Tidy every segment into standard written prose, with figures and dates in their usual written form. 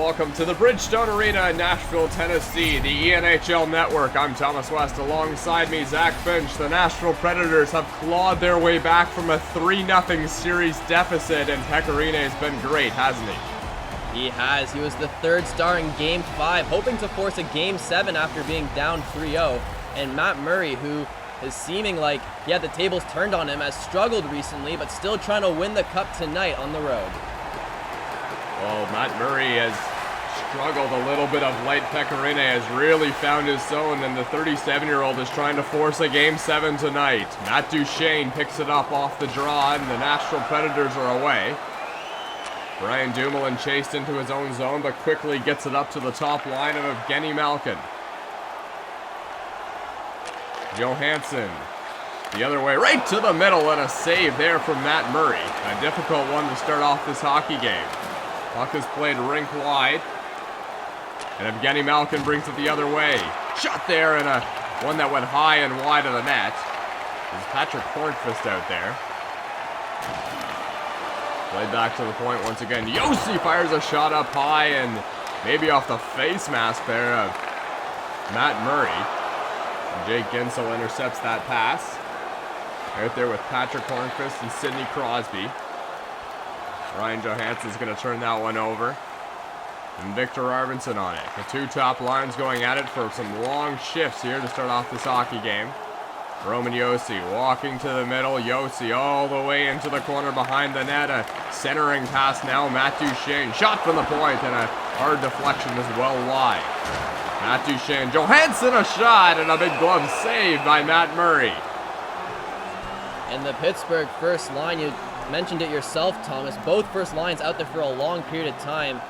Welcome to the Bridgestone Arena in Nashville, Tennessee, the NHL Network. I'm Thomas West. Alongside me, Zach Finch. The Nashville Predators have clawed their way back from a 3-0 series deficit, and Pekka Rinne has been great, hasn't he? He has. He was the third star in Game 5, hoping to force a Game 7 after being down 3-0. And Matt Murray, who is seeming like he had the tables turned on him, has struggled recently, but still trying to win the cup tonight on the road. Well, Matt Murray has struggled a little bit of late. Pekka Rinne has really found his zone, and the 37-year-old is trying to force a Game 7 tonight. Matt Duchene picks it up off the draw, and the Nashville Predators are away. Brian Dumoulin chased into his own zone, but quickly gets it up to the top line of Evgeny Malkin. Johansson, the other way, right to the middle, and a save there from Matt Murray. A difficult one to start off this hockey game. Puck is played rink wide, and Evgeny Malkin brings it the other way. Shot there, and a one that went high and wide of the net. There's Patrick Hornqvist out there. Played back to the point once again. Josi fires a shot up high, and maybe off the face mask there of Matt Murray. And Jake Ginsel intercepts that pass. Out there with Patrick Hornqvist and Sidney Crosby. Ryan Johansson's going to turn that one over. And Victor Arvidsson on it. The two top lines going at it for some long shifts here to start off this hockey game. Roman Josi walking to the middle. Josi all the way into the corner behind the net. A centering pass now. Matt Duchene. Shot from the point, and a hard deflection as well wide. Matt Duchene. Johansson a shot, and a big glove save by Matt Murray. And the Pittsburgh first line, you mentioned it yourself, Thomas. Both first lines out there for a long period of time,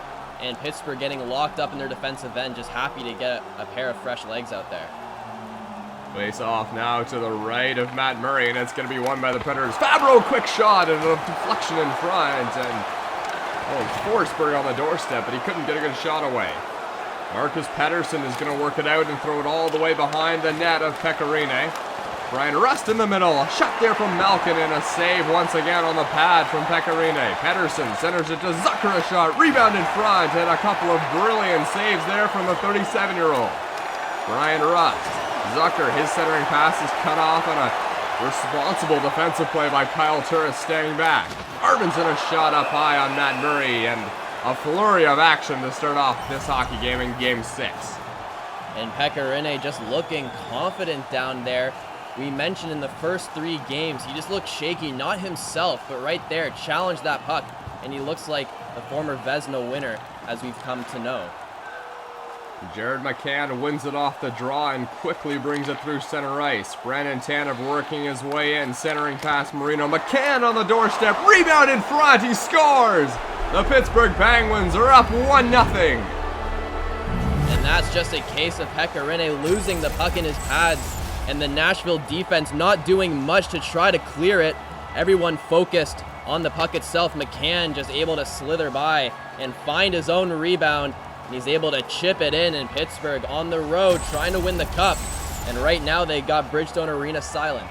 and Pittsburgh getting locked up in their defensive end, just happy to get a pair of fresh legs out there. Face off now to the right of Matt Murray, and it's going to be won by the Predators. Fabro, quick shot, and a deflection in front, and Forsberg on the doorstep, but he couldn't get a good shot away. Marcus Pettersson is going to work it out and throw it all the way behind the net of Pekka Rinne. Brian Rust in the middle, a shot there from Malkin, and a save once again on the pad from Pekka Rinne. Pettersson centers it to Zucker, a shot, rebound in front, and a couple of brilliant saves there from the 37-year-old. Brian Rust. Zucker, his centering pass is cut off on a responsible defensive play by Kyle Turris staying back. Arvidsson a shot up high on Matt Murray, and a flurry of action to start off this hockey game in Game 6. And Pekka Rinne just looking confident down there. We mentioned in the first 3 games, he just looked shaky, not himself, but right there, challenged that puck, and he looks like the former Vezina winner, as we've come to know. Jared McCann wins it off the draw and quickly brings it through center ice. Brandon Tanev working his way in, centering past Marino. McCann on the doorstep, rebound in front, he scores! The Pittsburgh Penguins are up 1-0. And that's just a case of Pekka Rinne losing the puck in his pads, and the Nashville defense not doing much to try to clear it. Everyone focused on the puck itself. McCann just able to slither by and find his own rebound, and he's able to chip it in Pittsburgh on the road trying to win the cup. And right now they got Bridgestone Arena silent.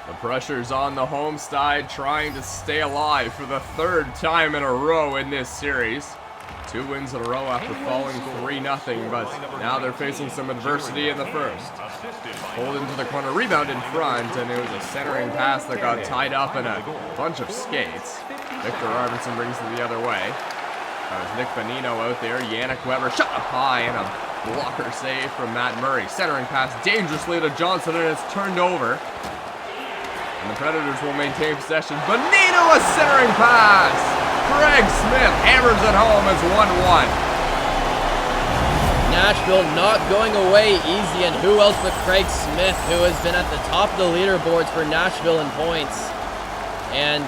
The pressure's on the home side, trying to stay alive for the 3rd time in a row in this series. 2 wins in a row after falling 3-0, but now they're facing some adversity in the first. Pulled into the corner, rebound in front, and it was a centering pass that got tied up in a bunch of skates. Victor Arvidsson brings it the other way. That was Nick Bonino out there. Yannick Weber shot up high, and a blocker save from Matt Murray. Centering pass dangerously to Johnson, and it's turned over. And the Predators will maintain possession. Bonino, a centering pass! Craig Smith hammers it home as 1-1. Nashville not going away easy, and who else but Craig Smith, who has been at the top of the leaderboards for Nashville in points. And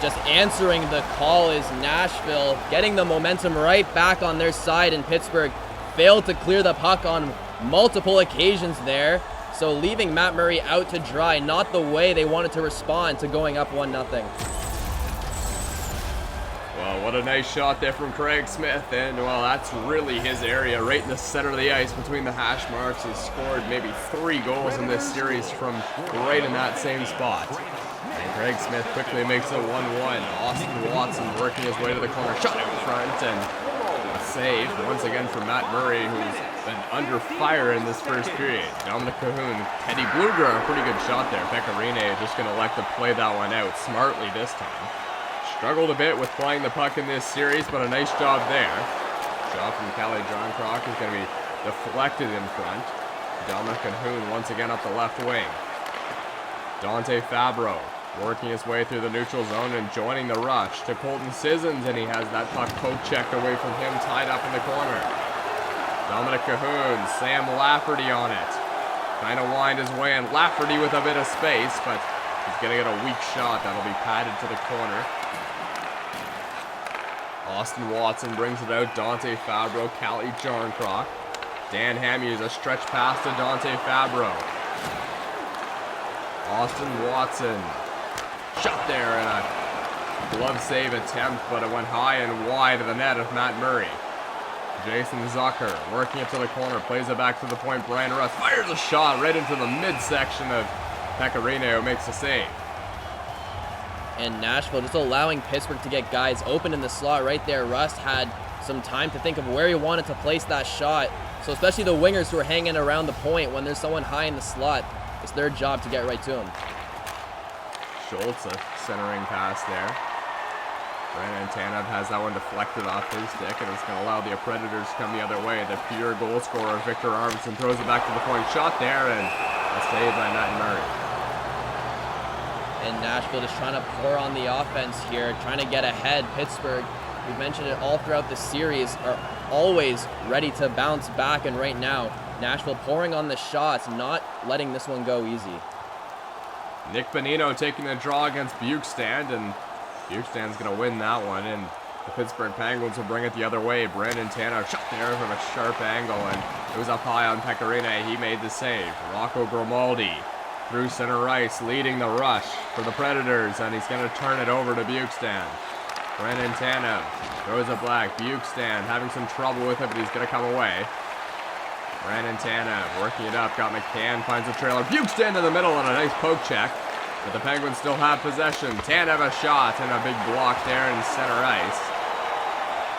just answering the call is Nashville, getting the momentum right back on their side, and Pittsburgh failed to clear the puck on multiple occasions there. So leaving Matt Murray out to dry, not the way they wanted to respond to going up 1-0. Well, what a nice shot there from Craig Smith, and well, that's really his area, right in the center of the ice between the hash marks. He's scored maybe 3 goals in this series from right in that same spot. And Craig Smith quickly makes it 1-1. Austin Watson working his way to the corner, shot in front, and save once again from Matt Murray, who's been under fire in this first period. Dominic Cahoon, Teddy Bluger, a pretty good shot there. Pecorine just going to elect to play that one out smartly this time. Struggled a bit with playing the puck in this series, but a nice job there. Shot from Callie John Croc is going to be deflected in front. Dominic Cahoon once again up the left wing. Dante Fabro working his way through the neutral zone and joining the rush to Colton Sissons, and he has that puck poke checked away from him, tied up in the corner. Dominic Cahoon, Sam Lafferty on it. Trying to wind his way in. Lafferty with a bit of space, but he's going to get a weak shot. That'll be padded to the corner. Austin Watson brings it out. Dante Fabro, Callie Jarncroc. Dan Hamhuis, a stretch pass to Dante Fabro. Austin Watson. Shot there and a glove save attempt, but it went high and wide of the net of Matt Murray. Jason Zucker working it to the corner, plays it back to the point. Brian Rust fires a shot right into the midsection of Pecorine, who makes a save. And Nashville just allowing Pittsburgh to get guys open in the slot right there. Rust had some time to think of where he wanted to place that shot. So especially the wingers who are hanging around the point, when there's someone high in the slot, it's their job to get right to him. Schultz, a centering pass there. Brandon Tanev has that one deflected off his stick, and it's going to allow the Predators to come the other way. The pure goal scorer, Victor Arvidsson, throws it back to the point. Shot there, and a save by Matt Murray. And Nashville just trying to pour on the offense here, trying to get ahead. Pittsburgh, we've mentioned it all throughout the series, are always ready to bounce back, and right now, Nashville pouring on the shots, not letting this one go easy. Nick Bonino taking the draw against Bukestand, and Bukestan's going to win that one, and the Pittsburgh Penguins will bring it the other way. Brandon Tanev shot there from a sharp angle, and it was up high on Pecorine. He made the save. Rocco Grimaldi through center ice, leading the rush for the Predators, and he's going to turn it over to Bukestand. Brandon Tanev throws it back. Bukestand having some trouble with it, but he's going to come away. Brandon Tanev working it up, got McCann, finds a trailer. Bukestand in the middle on a nice poke check, but the Penguins still have possession. Tanev a shot and a big block there in center ice.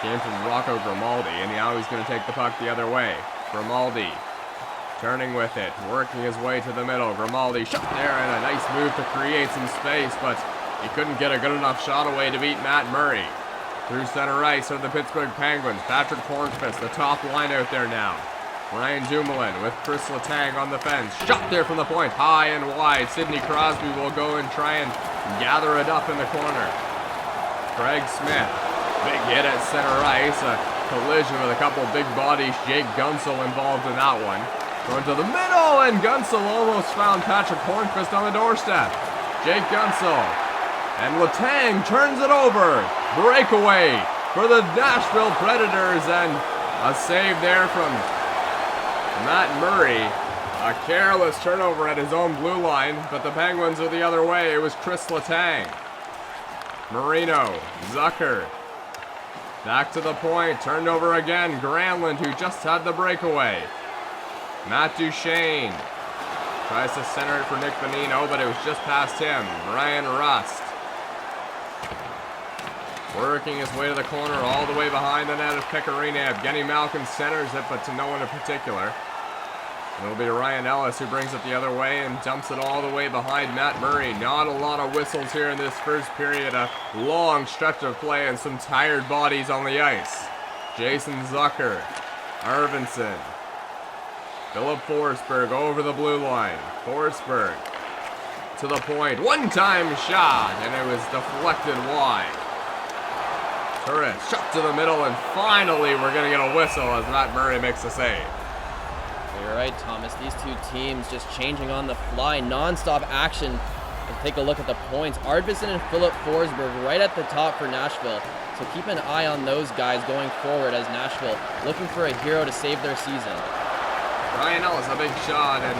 Came from Rocco Grimaldi, and now he's going to take the puck the other way. Grimaldi turning with it, working his way to the middle. Grimaldi shot there, and a nice move to create some space, but he couldn't get a good enough shot away to beat Matt Murray. Through center ice are the Pittsburgh Penguins. Patrick Hornqvist, the top line out there now. Ryan Dumoulin with Chris Letang on the fence. Shot there from the point, high and wide. Sidney Crosby will go and try and gather it up in the corner. Craig Smith, big hit at center ice. A collision with a couple big bodies. Jake Gunsel involved in that one. Going to the middle, and Gunsel almost found Patrick Hornqvist on the doorstep. Jake Gunsel. And Letang turns it over. Breakaway for the Nashville Predators, and a save there from Matt Murray. A careless turnover at his own blue line, but the Penguins are the other way. It was Chris Letang. Marino, Zucker. Back to the point, turned over again. Granlund, who just had the breakaway. Matt Duchene tries to center it for Nick Bonino, but it was just past him. Brian Rust working his way to the corner, all the way behind the net of Pecorine. Evgeny Malkin centers it, but to no one in particular. It'll be Ryan Ellis who brings it the other way and dumps it all the way behind Matt Murray. Not a lot of whistles here in this first period. A long stretch of play and some tired bodies on the ice. Jason Zucker, Arvidsson, Philip Forsberg over the blue line. Forsberg to the point. One-time shot, and it was deflected wide. Turret shot to the middle, and finally we're going to get a whistle as Matt Murray makes a save. You're right, Thomas. These two teams just changing on the fly, non-stop action. And take a look at the points. Arvidsson and Philip Forsberg right at the top for Nashville. So keep an eye on those guys going forward as Nashville looking for a hero to save their season. Ryan Ellis, a big shot, and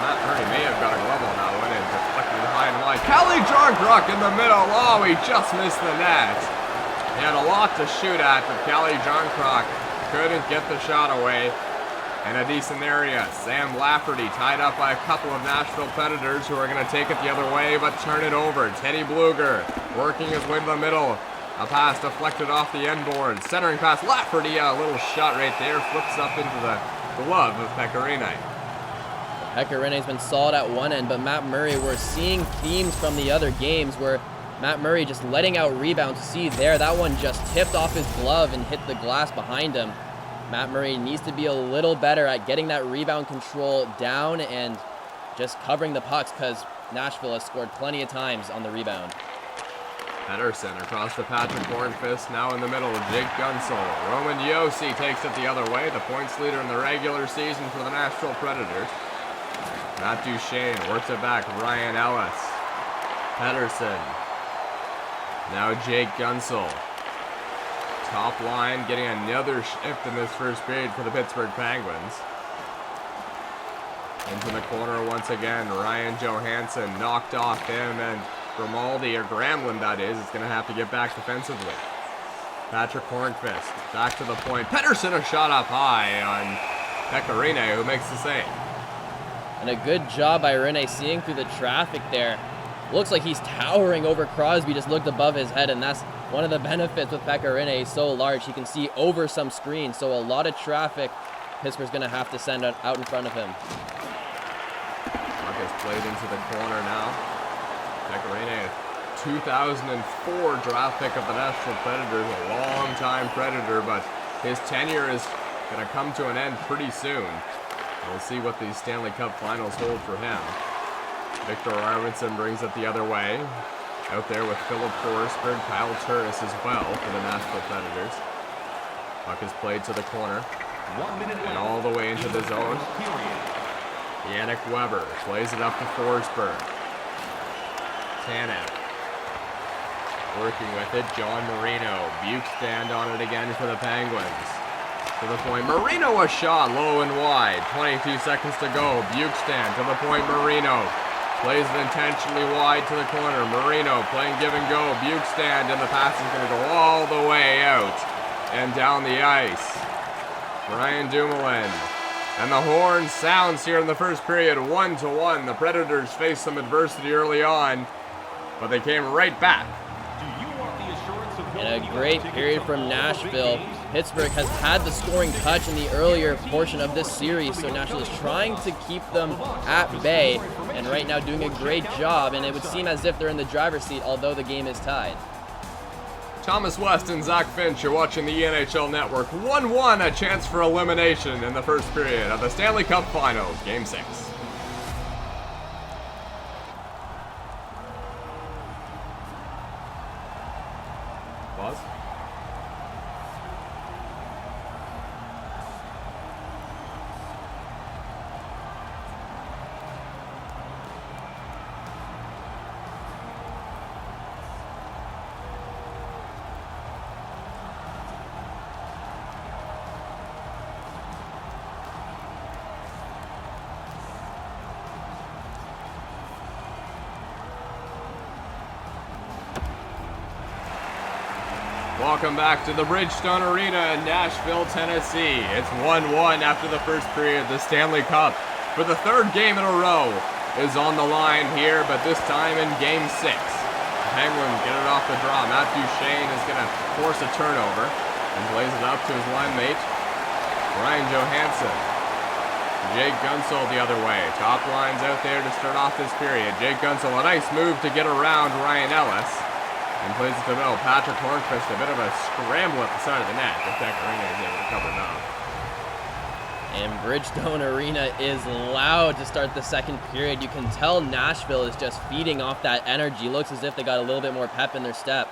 Matt Murray may have got a glove on that one and deflected high and wide. Callie Jarncroc in the middle. Oh, he just missed the net. He had a lot to shoot at, but Callie Jarncroc couldn't get the shot away. In a decent area, Sam Lafferty tied up by a couple of Nashville Predators who are going to take it the other way, but turn it over. Teddy Bluger working his way to the middle. A pass deflected off the end board. Centering pass, Lafferty, a little shot right there. Flips up into the glove of Pecorine. Pekarine's been solid at one end, but Matt Murray, we're seeing themes from the other games where Matt Murray just letting out rebounds. See there, that one just tipped off his glove and hit the glass behind him. Matt Murray needs to be a little better at getting that rebound control down and just covering the pucks, because Nashville has scored plenty of times on the rebound. Pedersen across to Patrick Hornfist, now in the middle, Jake Gunsel. Roman Yossi takes it the other way, the points leader in the regular season for the Nashville Predators. Matt Duchesne works it back, Ryan Ellis. Pedersen. Now Jake Gunsel. Top line getting another shift in this first period for the Pittsburgh Penguins. Into the corner once again, Ryan Johansson knocked off him, and Grimaldi, or Gramlin that is going to have to get back defensively. Patrick Hornfist back to the point. Pedersen a shot up high on Pecorine, who makes the save. And a good job by Rene seeing through the traffic there. Looks like he's towering over Crosby, just looked above his head, and that's one of the benefits with Pecorine. He's so large, he can see over some screens, so a lot of traffic Pittsburgh's going to have to send out in front of him. Puck is played into the corner now. Pecorine, 2004 draft pick of the Nashville Predators, a long-time Predator, but his tenure is going to come to an end pretty soon. We'll see what these Stanley Cup Finals hold for him. Victor Arvidsson brings it the other way. Out there with Philip Forsberg, Kyle Turris as well for the Nashville Predators. Puck is played to the corner. 1 minute And all the way into the zone. Yannick Weber plays it up to Forsberg. Tanev working with it. John Marino. Buchstand on it again for the Penguins. To the point. Marino a shot low and wide. 22 seconds to go. Buchstand to the point. Marino plays it intentionally wide to the corner. Marino playing give and go. Buchstand, and the pass is going to go all the way out and down the ice. Brian Dumoulin. And the horn sounds here in the first period, 1-1. The Predators faced some adversity early on, but they came right back. And a great period from Nashville. Pittsburgh has had the scoring touch in the earlier portion of this series, so Nashville is trying to keep them at bay, and right now doing a great job, and it would seem as if they're in the driver's seat, although the game is tied. Thomas West and Zach Finch are watching the NHL Network. 1-1, a chance for elimination in the first period of the Stanley Cup Finals, Game 6. Pause. Welcome back to the Bridgestone Arena in Nashville, Tennessee. It's 1-1 after the first period. The Stanley Cup, for the third game in a row, is on the line here, but this time in Game 6. The Penguins get it off the draw. Matt Duchesne is going to force a turnover and plays it up to his line mate, Ryan Johansson. Jake Gunsel the other way. Top line's out there to start off this period. Jake Gunsel, a nice move to get around Ryan Ellis. And plays it to the middle. Patrick Hornfist, a bit of a scramble at the side of the net. If Pecorine is able to cover it up. And Bridgestone Arena is loud to start the second period. You can tell Nashville is just feeding off that energy. Looks as if they got a little bit more pep in their step.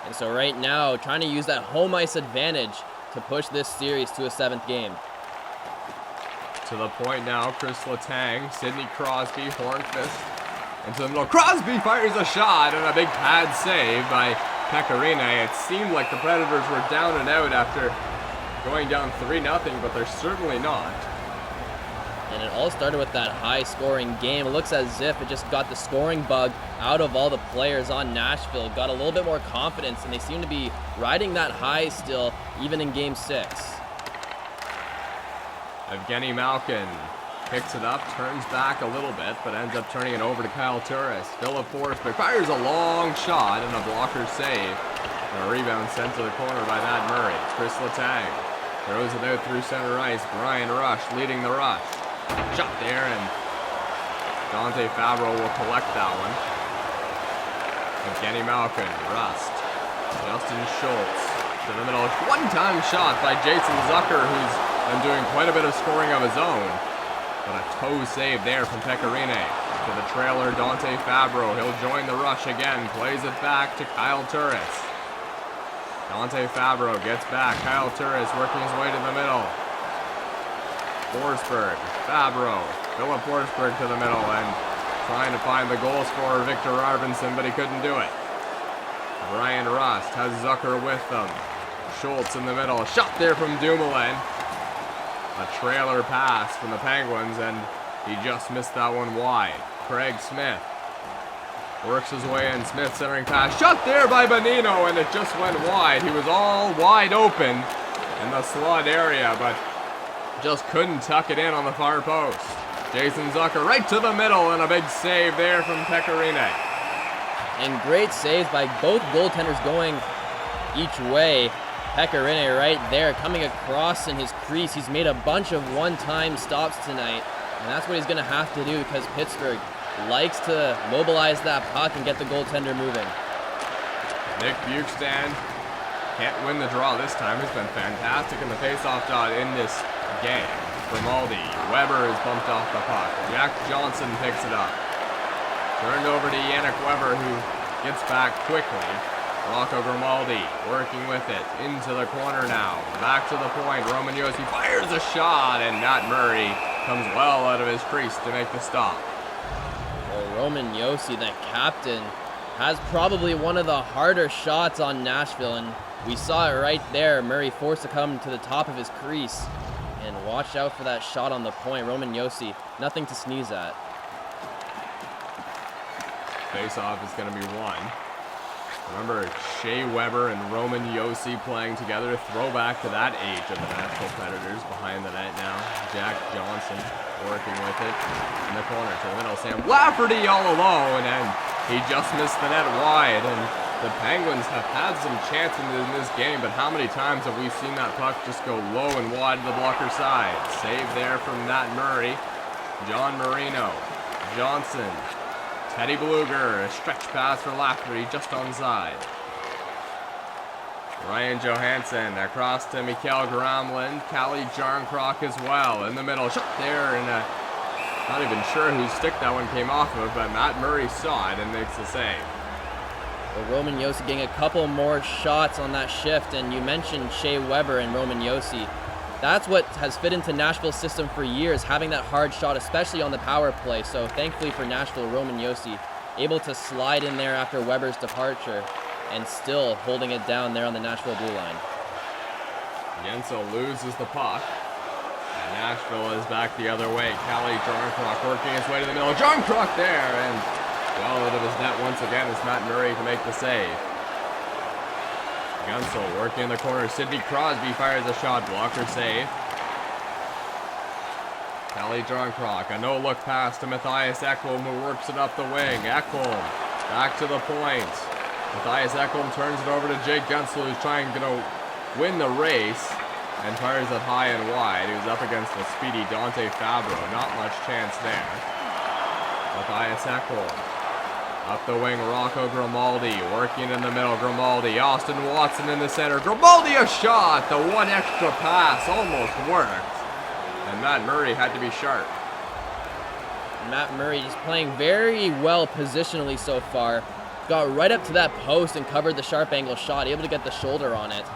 And so right now, trying to use that home ice advantage to push this series to a 7th game. To the point now, Chris Letang, Sidney Crosby, Hornfist. Into the middle. Crosby fires a shot and a big pad save by Pecorine. It seemed like the Predators were down and out after going down 3-0, but they're certainly not. And it all started with that high-scoring game. It looks as if it just got the scoring bug out of all the players on Nashville. Got a little bit more confidence, and they seem to be riding that high still, even in Game 6. Evgeny Malkin picks it up, turns back a little bit, but ends up turning it over to Kyle Turris. Philip Forsberg fires a long shot and a blocker save And a rebound sent to the corner by Matt Murray. It's Chris Letang. Throws it out through center ice. Brian Rush leading the rush. Shot there, and Dante Fabro will collect that one. Evgeny Malkin, Rust. Justin Schultz to the middle. One-time shot by Jason Zucker, who's been doing quite a bit of scoring of his own. But a toe save there from Pecorine. To the trailer, Dante Fabro. He'll join the rush again. Plays it back to Kyle Turris. Dante Fabro gets back. Kyle Turris working his way to the middle. Forsberg, Fabro. Philip Forsberg to the middle and trying to find the goal scorer Victor Arvidsson, but he couldn't do it. Brian Rust has Zucker with them. Schultz in the middle. Shot there from Dumoulin. A trailer pass from the Penguins, and he just missed that one wide. Craig Smith works his way in. Smith centering pass. Shot there by Bonino, and it just went wide. He was all wide open in the slot area, but just couldn't tuck it in on the far post. Jason Zucker right to the middle, and a big save there from Pecorine. And great saves by both goaltenders going each way. Pecorine right there coming across in his crease. He's made a bunch of one-time stops tonight, and that's what he's going to have to do because Pittsburgh likes to mobilize that puck and get the goaltender moving. Nick Bukestad can't win the draw this time. He's been fantastic in the faceoff dot in this game. Grimaldi, Weber is bumped off the puck. Jack Johnson picks it up. Turned over to Yannick Weber, who gets back quickly. Rocco Grimaldi working with it. Into the corner now. Back to the point. Roman Josi fires a shot, and Matt Murray comes well out of his crease to make the stop. Well, Roman Josi, the captain, has probably one of the harder shots on Nashville, and we saw it right there. Murray forced to come to the top of his crease. And watch out for that shot on the point. Roman Josi, nothing to sneeze at. Face-off is going to be won. Remember, Shea Weber and Roman Josi playing together. Throwback to that age of the Nashville Predators. Behind the net now. Jack Johnson working with it. In the corner to the middle. Sam Lafferty all alone, and he just missed the net wide. And the Penguins have had some chances in this game, but how many times have we seen that puck just go low and wide to the blocker side? Save there from Matt Murray. John Marino. Johnson. Teddy Bluger, a stretch pass for Lafferty, just onside. Ryan Johansson across to Mikael Gramlin. Kalle Jarnkrok as well in the middle. Shot there, and not even sure whose stick that one came off of, but Matt Murray saw it and makes the save. Well, Roman Josi getting a couple more shots on that shift, and you mentioned Shea Weber and Roman Josi. That's what has fit into Nashville's system for years, having that hard shot, especially on the power play. So thankfully for Nashville, Roman Josi able to slide in there after Weber's departure and still holding it down there on the Nashville blue line. Yenso loses the puck, and Nashville is back the other way. Kalle Jarnkrok working his way to the middle. Jarnkrok there, and well out of his net once again is Matt Murray to make the save. Gunsel working in the corner. Sidney Crosby fires a shot. Blocker save. Kalle Jarnkrok. A no-look pass to Matthias Ekholm, who works it up the wing. Ekholm back to the point. Matthias Ekholm turns it over to Jake Gunsel, who's trying to win the race and fires it high and wide. He was up against the speedy Dante Fabro. Not much chance there. Matthias Ekholm. Up the wing, Rocco Grimaldi working in the middle. Grimaldi, Austin Watson in the center. Grimaldi a shot. The one extra pass almost worked. And Matt Murray had to be sharp. Matt Murray just playing very well positionally so far. Got right up to that post and covered the sharp angle shot, able to get the shoulder on it.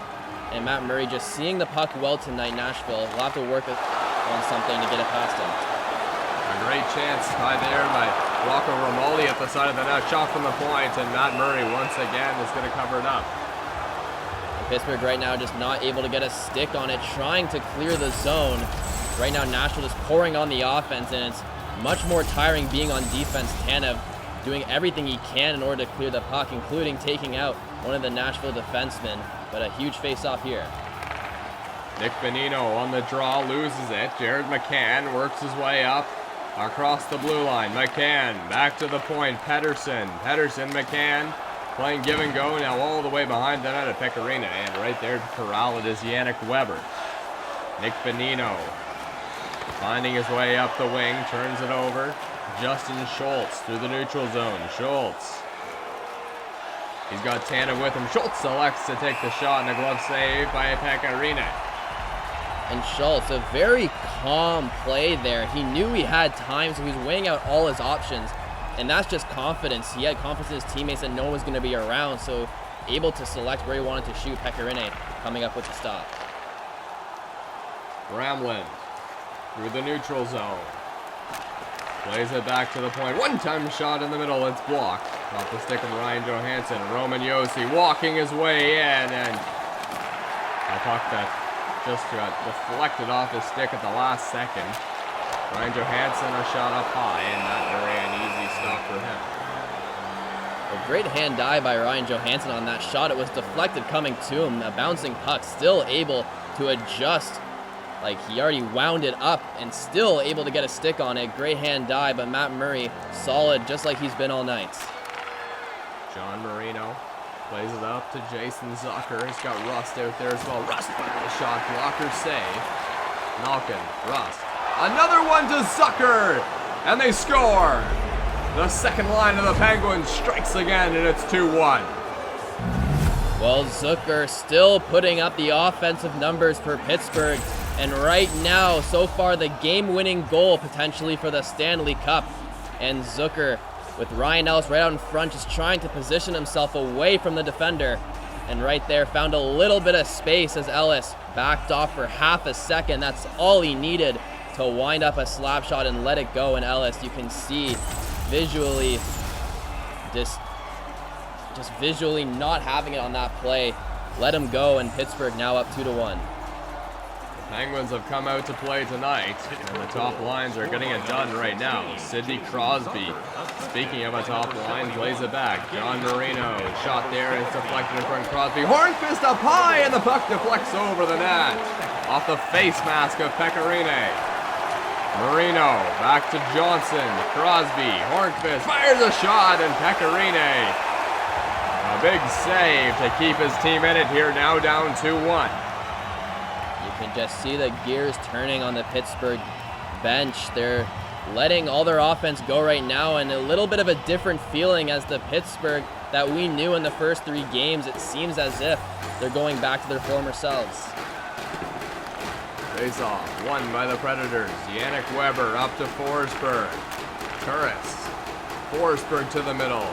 And Matt Murray just seeing the puck well tonight, Nashville. We'll have to work on something to get it past him. A great chance by Rocco Grimaldi at the side of the net. Shot from the point, and Matt Murray once again is going to cover it up. Pittsburgh right now just not able to get a stick on it, trying to clear the zone. Right now Nashville just pouring on the offense, and it's much more tiring being on defense. Tanev doing everything he can in order to clear the puck, including taking out one of the Nashville defensemen, but a huge face-off here. Nick Bonino on the draw, loses it. Jared McCann works his way up across the blue line. McCann back to the point. Pettersson, McCann Playing give and go now all the way behind the net at Pecorino. And right there to corral it is Yannick Weber. Nick Bonino finding his way up the wing. Turns it over. Justin Schultz through the neutral zone. Schultz. He's got Tannen with him. Schultz selects to take the shot and a glove save by Pecorino. And Schultz, a very calm play there. He knew he had time, so he was weighing out all his options. And that's just confidence. He had confidence in his teammates that no one was going to be around, so able to select where he wanted to shoot. Pecorino coming up with the stop. Ramlin through the neutral zone. Plays it back to the point. One-time shot in the middle. It's blocked. Off the stick of Ryan Johansson. Roman Yossi walking his way in, and a puck that just got deflected off his stick at the last second. Ryan Johansson a shot up high, and not very an easy stop for him. A great hand dive by Ryan Johansson on that shot. It was deflected coming to him. A bouncing puck, still able to adjust. Like he already wound it up and still able to get a stick on it. Great hand dive, but Matt Murray solid just like he's been all night. John Marino plays it up to Jason Zucker. He's got Rust out there as well. Rust by the shot blocker save. Malkin, Rust. Another one to Zucker, and they score. The second line of the Penguins strikes again, and it's 2-1. Well, Zucker still putting up the offensive numbers for Pittsburgh. And right now, so far, the game-winning goal potentially for the Stanley Cup. And Zucker, with Ryan Ellis right out in front, just trying to position himself away from the defender. And right there, found a little bit of space as Ellis backed off for half a second. That's all he needed to wind up a slap shot and let it go. And Ellis, you can see visually, just visually not having it on that play. Let him go, and Pittsburgh now up 2-1. Penguins have come out to play tonight, and the top lines are getting it done right now. Sidney Crosby, speaking of a top line, plays it back. John Marino, shot there, and it's deflected in front of Crosby. Hornqvist up high, and the puck deflects over the net. Off the face mask of Pecorino. Marino, back to Johnson. Crosby, Hornqvist, fires a shot, and Pecorino. A big save to keep his team in it here, now down 2-1. You can just see the gears turning on the Pittsburgh bench. They're letting all their offense go right now, and a little bit of a different feeling as the Pittsburgh that we knew in the first 3 games. It seems as if they're going back to their former selves. Face off, won by the Predators. Yannick Weber up to Forsberg. Turris. Forsberg to the middle.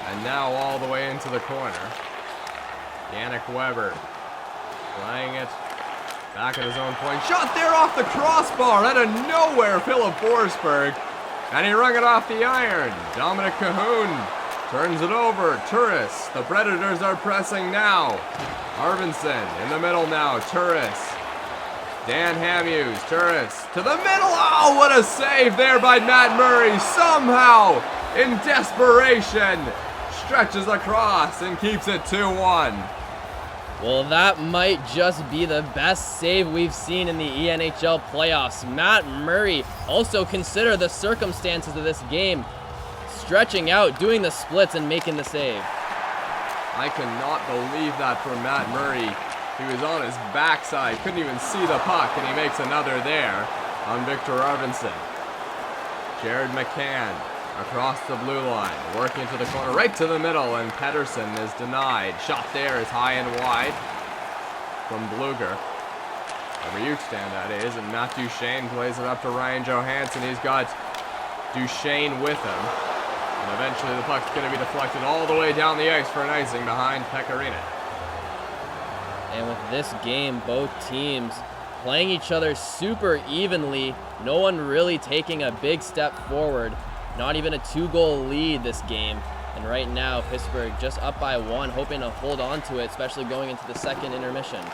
And now all the way into the corner. Yannick Weber playing it back at his own point. Shot there off the crossbar. Out of nowhere, Philip Forsberg. And he rung it off the iron. Dominic Cahoon turns it over. Turris. The Predators are pressing now. Arvidsson in the middle now. Turris. Dan Hamhuis. Turris to the middle. Oh, what a save there by Matt Murray. Somehow, in desperation, stretches across and keeps it 2-1. Well, that might just be the best save we've seen in the ENHL playoffs. Matt Murray, also consider the circumstances of this game, stretching out, doing the splits, and making the save. I cannot believe that for Matt Murray. He was on his backside, couldn't even see the puck, and he makes another there on Victor Arvidsson. Jared McCann across the blue line, working to the corner, right to the middle, and Pettersson is denied. Shot there is high and wide from Bluger. Over Uchtstand, that is, and Matt Duchesne plays it up to Ryan Johansson. He's got Duchesne with him, and eventually the puck's going to be deflected all the way down the ice for an icing behind Pecorino. And with this game, both teams playing each other super evenly, no one really taking a big step forward. Not even a 2-goal lead this game. And right now, Pittsburgh just up by 1, hoping to hold on to it, especially going into the second intermission.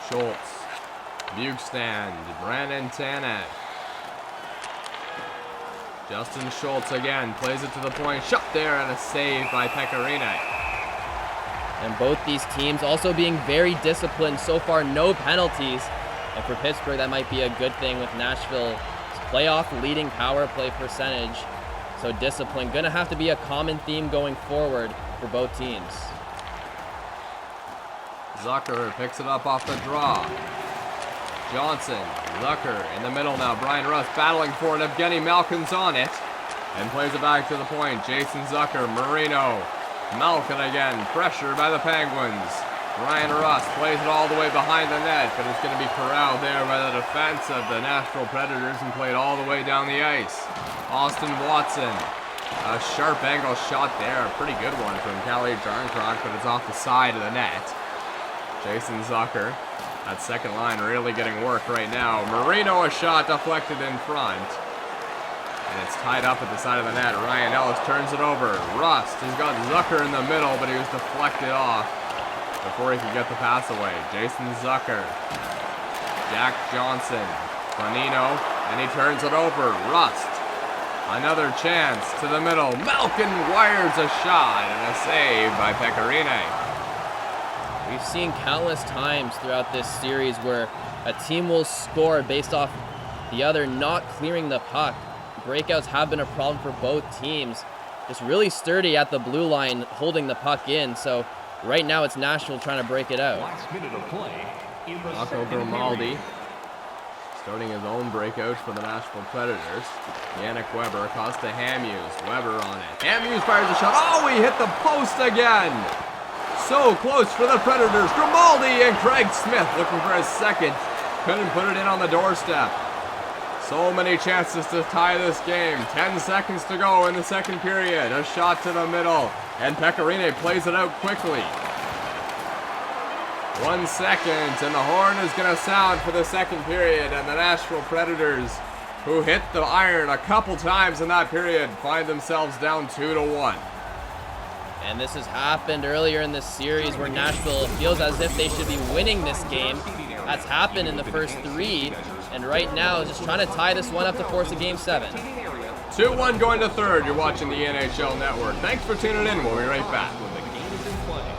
Schultz, Bugstand, Brandon Tannen. Justin Schultz again, plays it to the point. Shot there and a save by Pecorino. And both these teams also being very disciplined. So far, no penalties. And for Pittsburgh, that might be a good thing with Nashville's playoff leading power play percentage. So discipline gonna have to be a common theme going forward for both teams. Zucker picks it up off the draw. Johnson, Zucker in the middle now. Brian Rust battling for it. Evgeny Malkin's on it. And plays it back to the point. Jason Zucker, Marino, Malkin again. Pressure by the Penguins. Brian Rust plays it all the way behind the net, but it's going to be corralled there by the defense of the Nashville Predators and played all the way down the ice. Austin Watson, a sharp angle shot there. A pretty good one from Kalle Jarnkrok, but it's off the side of the net. Jason Zucker, that second line really getting work right now. Marino, a shot deflected in front. And it's tied up at the side of the net. Ryan Ellis turns it over. Rust has got Zucker in the middle, but he was deflected off before he could get the pass away. Jason Zucker. Jack Johnson. Bonino. And he turns it over. Rust. Another chance to the middle. Malkin wires a shot and a save by Pecorine. We've seen countless times throughout this series where a team will score based off the other not clearing the puck. Breakouts have been a problem for both teams. Just really sturdy at the blue line, holding the puck in. So right now it's Nashville trying to break it out. Last minute of play. Rocco Grimaldi starting his own breakout for the Nashville Predators. Yannick Weber across to Hamhuis. Weber on it. Hamhuis fires a shot. Oh, he hit the post again. So close for the Predators. Grimaldi and Craig Smith looking for a second. Couldn't put it in on the doorstep. So many chances to tie this game. 10 seconds to go in the second period. A shot to the middle. And Pecorine plays it out quickly. 1 second, and the horn is going to sound for the second period. And the Nashville Predators, who hit the iron a couple times in that period, find themselves down 2-1. And this has happened earlier in this series where Nashville feels as if they should be winning this game. That's happened in the first 3. And right now, just trying to tie this one up to force a Game 7. 2-1 going to third. You're watching the NHL Network. Thanks for tuning in. We'll be right back. The game is in play.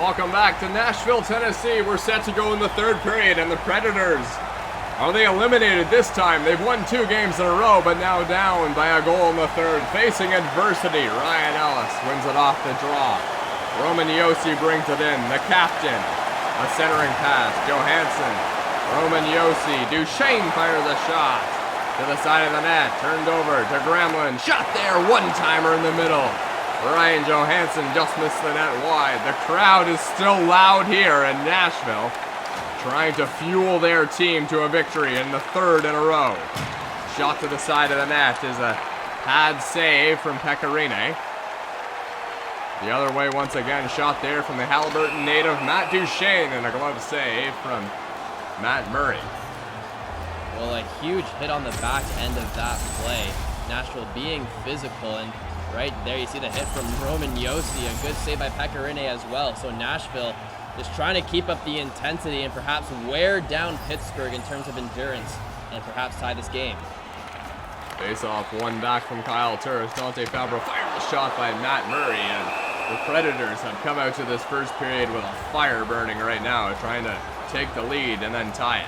Welcome back to Nashville, Tennessee. We're set to go in the third period, and the Predators, are they eliminated this time? They've won 2 games in a row, but now down by a goal in the third. Facing adversity, Ryan Ellis wins it off the draw. Roman Josi brings it in, the captain. A centering pass, Johansson. Roman Josi, Duchesne fires a shot to the side of the net, turned over to Gremlin. Shot there, one-timer in the middle. Ryan Johansson just missed the net wide. The crowd is still loud here in Nashville, trying to fuel their team to a victory in the third in a row. Shot to the side of the net is a pad save from Pecorine. The other way once again, shot there from the Halliburton native Matt Duchesne, and a glove save from Matt Murray. Well, a huge hit on the back end of that play. Nashville being physical, and right there you see the hit from Roman Josi, a good save by Pecorine as well. So Nashville just trying to keep up the intensity and perhaps wear down Pittsburgh in terms of endurance and perhaps tie this game. Face off, one back from Kyle Turris. Dante Fabro fires a shot by Matt Murray, and the Predators have come out to this first period with a fire burning right now, trying to take the lead and then tie it.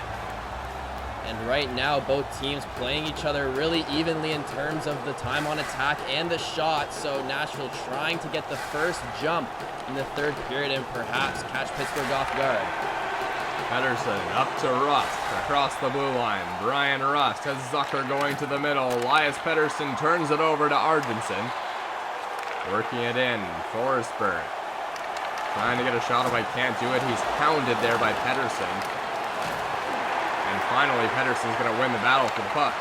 And right now, both teams playing each other really evenly in terms of the time on attack and the shots. So Nashville trying to get the first jump in the third period and perhaps catch Pittsburgh off guard. Pedersen up to Rust, across the blue line. Brian Rust has Zucker going to the middle. Elias Pedersen turns it over to Arvidsson. Working it in, Forsberg. Trying to get a shot if I can't do it. He's pounded there by Pedersen. And finally, Pedersen's going to win the battle for the puck.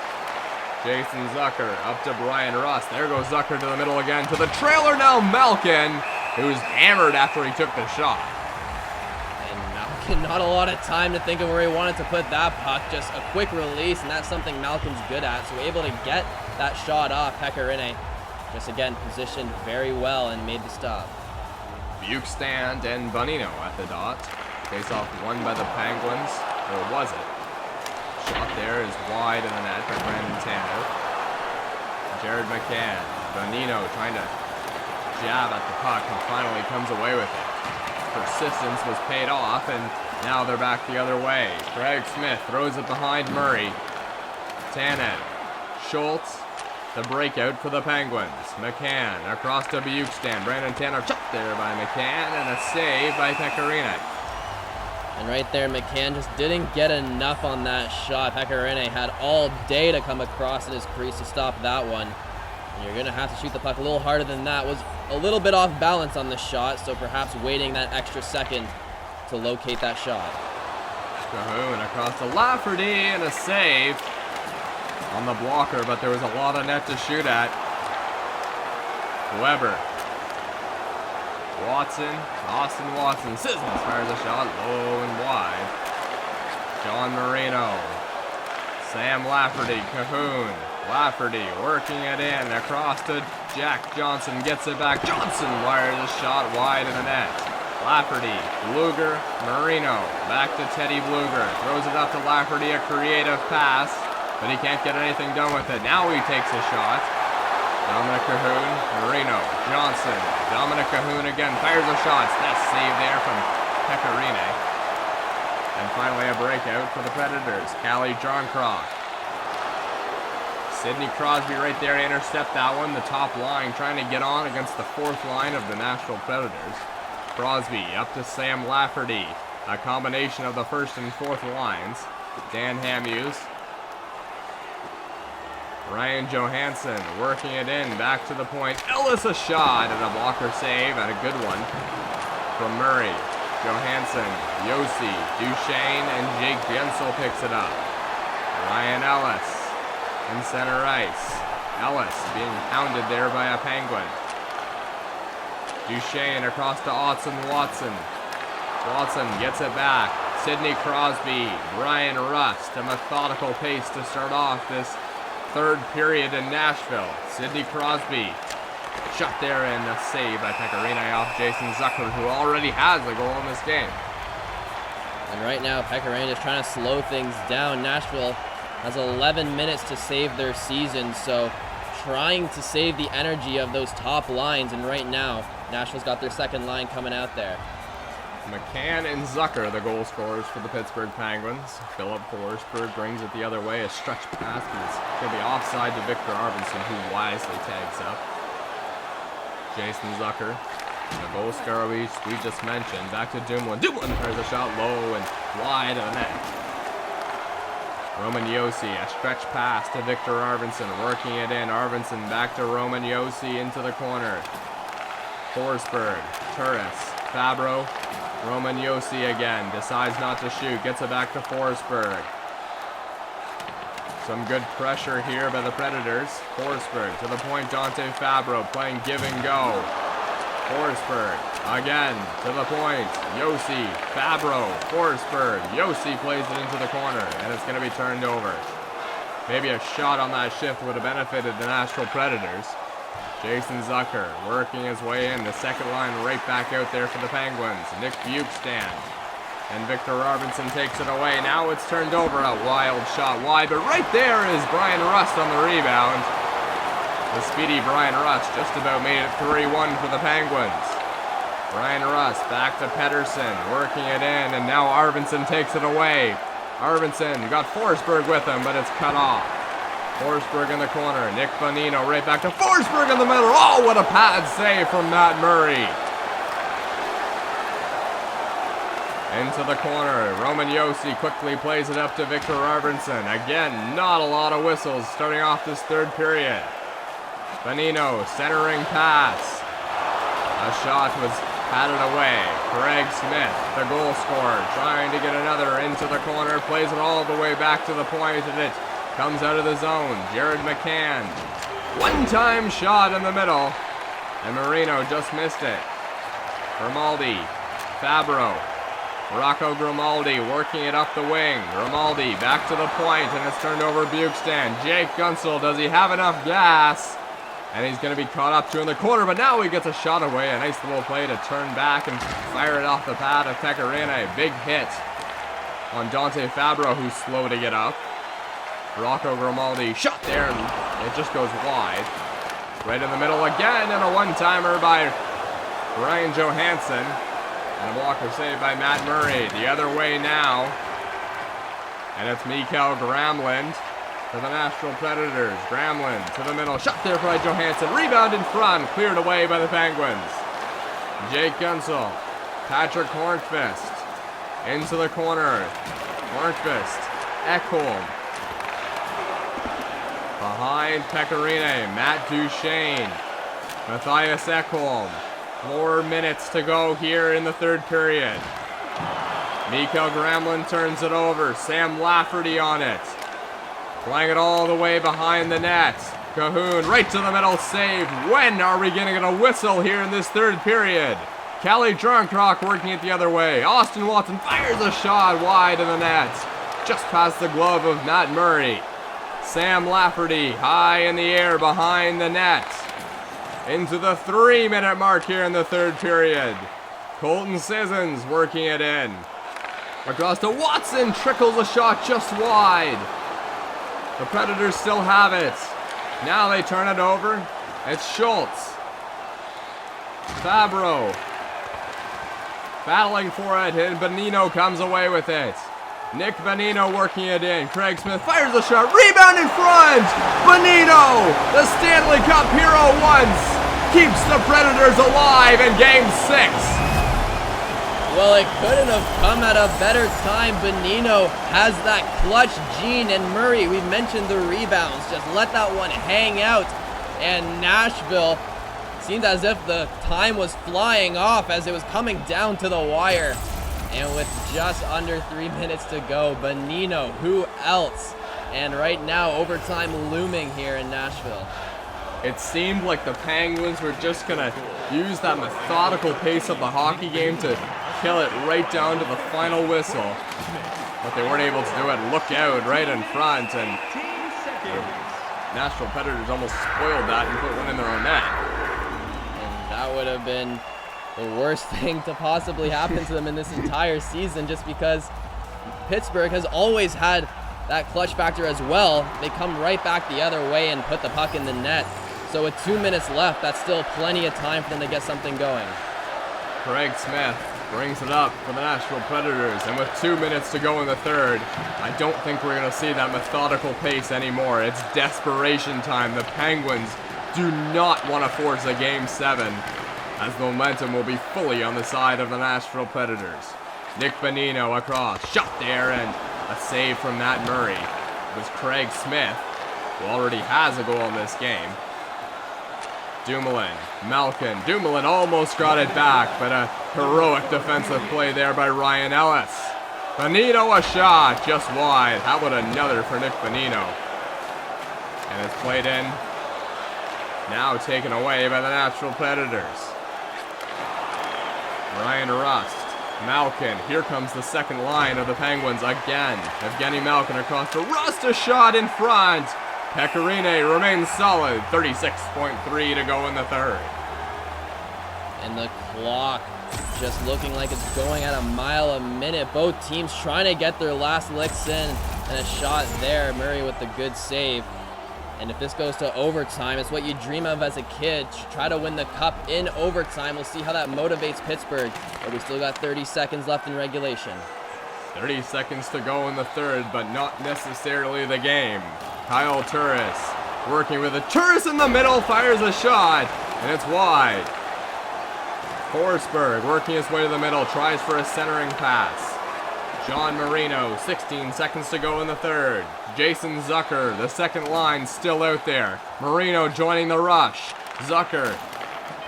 Jason Zucker up to Brian Rust. There goes Zucker to the middle again. To the trailer now, Malkin, who's hammered after he took the shot. And Malkin, not a lot of time to think of where he wanted to put that puck. Just a quick release, and that's something Malkin's good at. So able to get that shot off. Pecorine just again positioned very well and made the stop. Bukestand and Bonino at the dot. Face-off won by the Penguins, or was it? Shot there is wide in the net by Brandon Tanev. Jared McCann. Bonino trying to jab at the puck and finally comes away with it. Persistence was paid off, and now they're back the other way. Craig Smith throws it behind Murray. Tanev. Schultz. The breakout for the Penguins. McCann across to Bukestand. Brandon Tanev shot there by McCann, and a save by Pecorine. And right there, McCann just didn't get enough on that shot. Pecorine had all day to come across in his crease to stop that one. And you're going to have to shoot the puck a little harder than that. Was a little bit off balance on the shot, so perhaps waiting that extra second to locate that shot. Cahoon across to Lafferty, and a save on the blocker, but there was a lot of net to shoot at. Weber. Austin Watson, Sissons fires a shot low and wide. John Marino, Sam Lafferty, Cahoon, Lafferty working it in across to Jack Johnson, gets it back. Johnson wires a shot wide in the net. Lafferty, Bluger, Marino, back to Teddy Bluger, throws it up to Lafferty, a creative pass, but he can't get anything done with it. Now he takes a shot. Dominic Cahoon, Marino, Johnson, Dominic Cahoon again, fires a shot. Nice save there from Pecorine. And finally a breakout for the Predators. Callie Johncroft. Sidney Crosby right there to intercept that one. The top line trying to get on against the fourth line of the Nashville Predators. Crosby up to Sam Lafferty. A combination of the first and fourth lines. Dan Hamhuis. Ryan Johansson working it in, back to the point. Ellis a shot and a blocker save, and a good one from Murray. Johansson, Yossi, Duchesne, and Jake Gensel picks it up. Ryan Ellis in center ice. Ellis being pounded there by a Penguin. Duchesne across to Watson. Watson gets it back. Sidney Crosby, Brian Rust, a methodical pace to start off this third period in Nashville. Sidney Crosby, shot there and a save by Pecorine off Jason Zucker, who already has a goal in this game. And right now, Pecorine is trying to slow things down. Nashville has 11 minutes to save their season, so trying to save the energy of those top lines. And right now, Nashville's got their second line coming out there. McCann and Zucker, the goal scorers for the Pittsburgh Penguins. Philip Forsberg brings it the other way. A stretch pass, but it's going to be offside to Victor Arvidsson, who wisely tags up. Jason Zucker, the goal scorer we just mentioned. Back to Dumoulin. Dumoulin fires a shot low and wide of the net. Roman Yossi, a stretch pass to Victor Arvidsson, working it in. Arvidsson back to Roman Yossi into the corner. Forsberg, Turris, Fabro. Roman Yossi again, decides not to shoot, gets it back to Forsberg. Some good pressure here by the Predators. Forsberg to the point, Dante Fabro playing give and go. Forsberg again to the point, Yossi, Fabro, Forsberg. Yossi plays it into the corner, and it's going to be turned over. Maybe a shot on that shift would have benefited the Nashville Predators. Jason Zucker working his way in. The second line right back out there for the Penguins. Nick Bukestand. And Victor Arvidsson takes it away. Now it's turned over. A wild shot wide. But right there is Brian Rust on the rebound. The speedy Brian Rust just about made it 3-1 for the Penguins. Brian Rust back to Pedersen. Working it in. And now Arvidsson takes it away. Arvidsson got Forsberg with him, but it's cut off. Forsberg in the corner. Nick Bonino right back to Forsberg in the middle. Oh, what a pad save from Matt Murray. Into the corner. Roman Yossi quickly plays it up to Victor Arvidsson. Again, not a lot of whistles starting off this third period. Bonino centering pass. A shot was patted away. Craig Smith, the goal scorer, trying to get another into the corner, plays it all the way back to the point, and it comes out of the zone. Jared McCann, one-time shot in the middle, and Marino just missed it. Grimaldi, Fabro, Rocco Grimaldi working it up the wing. Grimaldi back to the point, and it's turned over Buchstan. Jake Gunsel, does he have enough gas? And he's going to be caught up to in the corner, but now he gets a shot away. A nice little play to turn back and fire it off the pad of Pecorine. Big hit on Dante Fabro, who's slow to get up. Rocco Grimaldi shot there, and it just goes wide. Right in the middle again, and a one-timer by Ryan Johansson. And a blocker saved by Matt Murray. The other way now. And it's Mikael Gramland for the Nashville Predators. Gramland to the middle. Shot there by Johansson. Rebound in front. Cleared away by the Penguins. Jake Gunsel. Patrick Hornqvist. Into the corner. Hornqvist. Ekholm. Behind Pecorine. Matt Duchesne. Matthias Ekholm. 4 minutes to go here in the third period. Mikael Gramland turns it over. Sam Lafferty on it. Playing it all the way behind the net. Cahoon right to the middle, save. When are we going to get a whistle here in this third period? Callie Drunkrock working it the other way. Austin Watson fires a shot wide in the net. Just past the glove of Matt Murray. Sam Lafferty high in the air behind the net. Into the 3-minute mark here in the third period. Colton Sissons working it in. Across to Watson, trickles a shot just wide. The Predators still have it. Now they turn it over. It's Schultz. Fabro. Battling for it, and Bonino comes away with it. Nick Bonino working it in. Craig Smith fires a shot. Rebound in front! Bonino, the Stanley Cup hero once, keeps the Predators alive in Game 6. Well, it couldn't have come at a better time. Bonino has that clutch gene, and Murray, we mentioned the rebounds. Just let that one hang out. And Nashville seemed as if the time was flying off as it was coming down to the wire. And with just under 3 minutes to go, Bonino, who else? And right now, overtime looming here in Nashville. It seemed like the Penguins were just going to use that methodical pace of the hockey game to kill it right down to the final whistle. But they weren't able to do it. Look out right in front, and the Nashville Predators almost spoiled that and put one in their own net. And that would have been the worst thing to possibly happen to them in this entire season, just because Pittsburgh has always had that clutch factor as well. They come right back the other way and put the puck in the net. So with 2 minutes left, that's still plenty of time for them to get something going. Craig Smith brings it up for the Nashville Predators, and with 2 minutes to go in the third, I don't think we're going to see that methodical pace anymore. It's desperation time. The Penguins do not want to force a Game 7, as the momentum will be fully on the side of the Nashville Predators. Nick Bonino across, shot there, and a save from Matt Murray. It was Craig Smith, who already has a goal in this game. Dumoulin, Malkin. Dumoulin almost got it back, but a heroic defensive play there by Ryan Ellis. Bonino a shot, just wide. How about another for Nick Bonino? And it's played in. Now taken away by the Nashville Predators. Ryan Rust. Malkin. Here comes the second line of the Penguins again. Evgeny Malkin across to Rust, a shot in front. Pecorine remains solid. 36.3 to go in the third. And the clock just looking like it's going at a mile a minute. Both teams trying to get their last licks in, and a shot there. Murray with the good save. And if this goes to overtime, it's what you dream of as a kid. Try to win the cup in overtime. We'll see how that motivates Pittsburgh. But we still got 30 seconds left in regulation. 30 seconds to go in the third, but not necessarily the game. Kyle Turris working with it. Turris in the middle, fires a shot, and it's wide. Forsberg working his way to the middle, tries for a centering pass. John Marino, 16 seconds to go in the third. Jason Zucker, the second line, still out there. Marino joining the rush. Zucker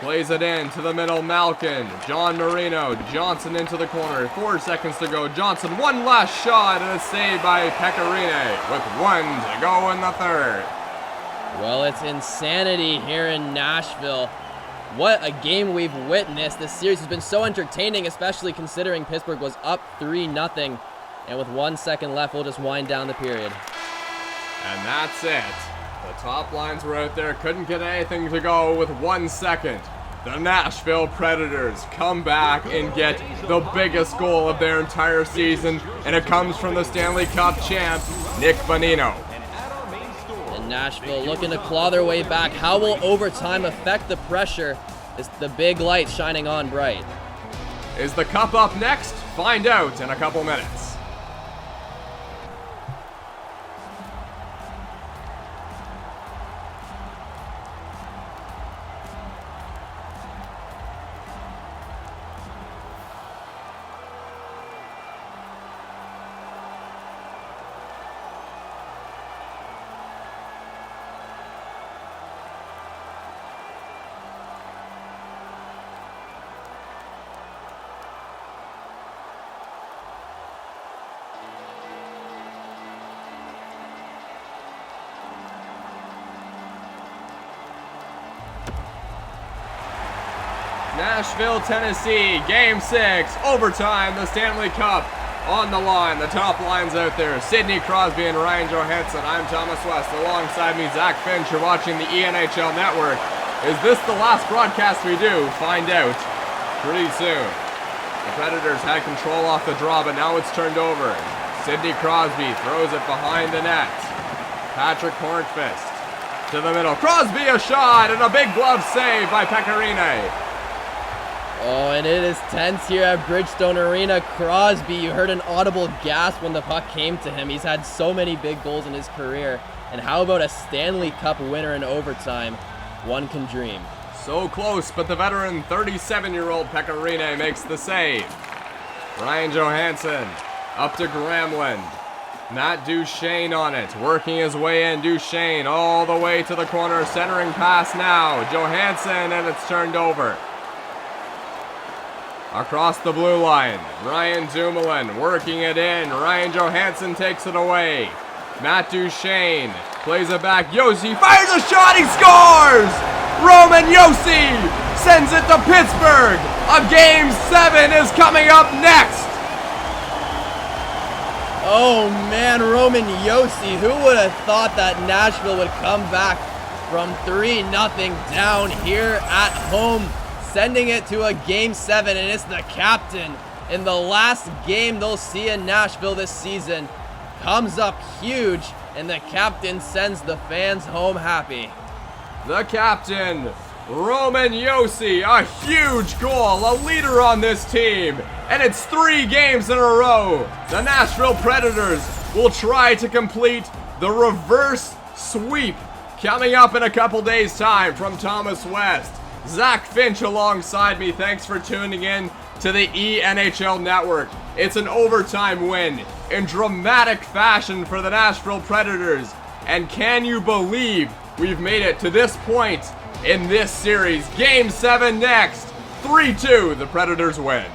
Plays it in to the middle, Malkin. John Marino. Johnson into the corner. 4 seconds to go. Johnson, one last shot, and it's saved by Pecorine with 1 to go in the third. Well, it's insanity here in Nashville. What a game we've witnessed. This series has been so entertaining, especially considering Pittsburgh was up 3-0. And with 1 second left, we'll just wind down the period. And that's it. The top lines were out there, couldn't get anything to go with 1 second. The Nashville Predators come back and get the biggest goal of their entire season, and it comes from the Stanley Cup champ, Nick Bonino. And Nashville looking to claw their way back. How will overtime affect the pressure? It's the big light shining on bright. Is the cup up next? Find out in a couple minutes. Nashville, Tennessee, Game 6, overtime, the Stanley Cup on the line. The top line's out there. Sidney Crosby and Ryan Johansson. I'm Thomas West. Alongside me, Zach Finch. You're watching the ENHL Network. Is this the last broadcast we do? Find out pretty soon. The Predators had control off the draw, but now it's turned over. Sidney Crosby throws it behind the net. Patrick Hornqvist to the middle. Crosby, a shot, and a big glove save by Pecorine. Oh, and it is tense here at Bridgestone Arena. Crosby, you heard an audible gasp when the puck came to him. He's had so many big goals in his career. And how about a Stanley Cup winner in overtime? One can dream. So close, but the veteran 37-year-old Pecorine makes the save. Ryan Johansson up to Gramland. Matt Duchesne on it, working his way in. Duchesne all the way to the corner, centering pass now. Johansson, and it's turned over. Across the blue line, Ryan Dumoulin working it in. Ryan Johansson takes it away. Matt Duchesne plays it back. Josi fires a shot, he scores! Roman Josi sends it to Pittsburgh. A Game 7 is coming up next. Oh man, Roman Josi, who would have thought that Nashville would come back from 3-0 down here at home, sending it to a Game 7, and it's the captain in the last game they'll see in Nashville this season. Comes up huge, and the captain sends the fans home happy. The captain, Roman Josi, a huge goal, a leader on this team, and it's 3 games in a row. The Nashville Predators will try to complete the reverse sweep coming up in a couple days' time. From Thomas West, Zach Finch alongside me. Thanks for tuning in to the ENHL Network. It's an overtime win in dramatic fashion for the Nashville Predators. And can you believe we've made it to this point in this series? Game 7 next. 3-2, the Predators win.